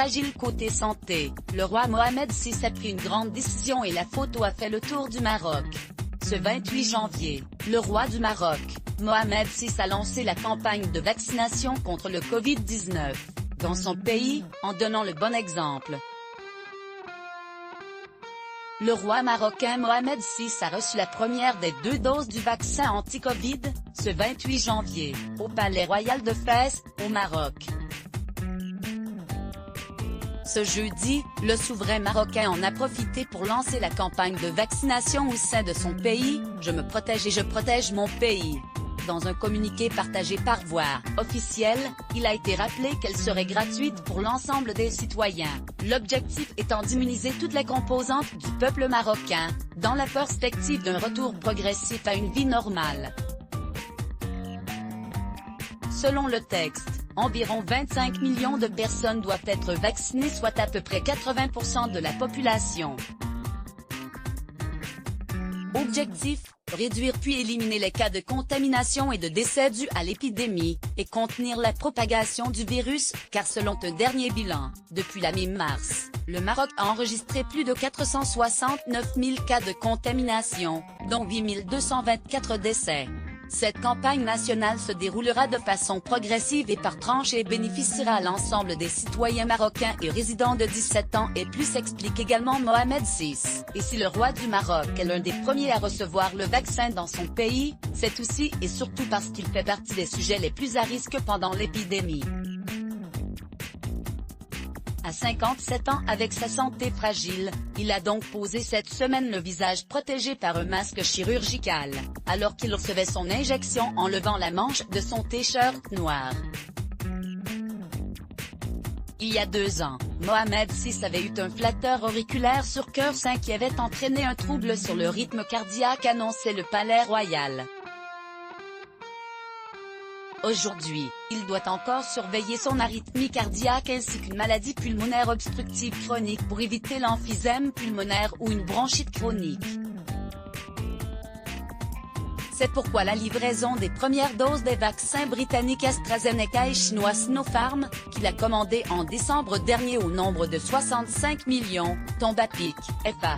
fragile côté santé, le roi Mohamed VI a pris une grande décision et la photo a fait le tour du Maroc. Ce 28 janvier, le roi du Maroc, Mohamed VI a lancé la campagne de vaccination contre le Covid-19 dans son pays, en donnant le bon exemple. Le roi marocain Mohamed VI a reçu la première des 2 doses du vaccin anti-Covid, ce 28 janvier, au Palais Royal de Fès, au Maroc. Ce jeudi, le souverain marocain en a profité pour lancer la campagne de vaccination au sein de son pays, « Je me protège et je protège mon pays ». Dans un communiqué partagé par voie officielle, il a été rappelé qu'elle serait gratuite pour l'ensemble des citoyens, l'objectif étant d'immuniser toutes les composantes du peuple marocain, dans la perspective d'un retour progressif à une vie normale. Selon le texte, environ 25 millions de personnes doivent être vaccinées, soit à peu près 80% de la population. Objectif: réduire puis éliminer les cas de contamination et de décès dus à l'épidémie, et contenir la propagation du virus, car selon un dernier bilan, depuis la mi-mars, le Maroc a enregistré plus de 469 000 cas de contamination, dont 8 224 décès. Cette campagne nationale se déroulera de façon progressive et par tranche et bénéficiera à l'ensemble des citoyens marocains et résidents de 17 ans et plus, explique également Mohamed VI. Et si le roi du Maroc est l'un des premiers à recevoir le vaccin dans son pays, c'est aussi et surtout parce qu'il fait partie des sujets les plus à risque pendant l'épidémie. À 57 ans, avec sa santé fragile, il a donc posé cette semaine le visage protégé par un masque chirurgical, alors qu'il recevait son injection en levant la manche de son t-shirt noir. Il y a 2 ans, Mohamed VI avait eu un flatteur auriculaire sur cœur sain qui avait entraîné un trouble sur le rythme cardiaque, annonçait le Palais Royal. Aujourd'hui, il doit encore surveiller son arythmie cardiaque ainsi qu'une maladie pulmonaire obstructive chronique pour éviter l'emphysème pulmonaire ou une bronchite chronique. C'est pourquoi la livraison des premières doses des vaccins britanniques AstraZeneca et chinois Sinopharm, qu'il a commandé en décembre dernier au nombre de 65 millions, tombe à pic. FA.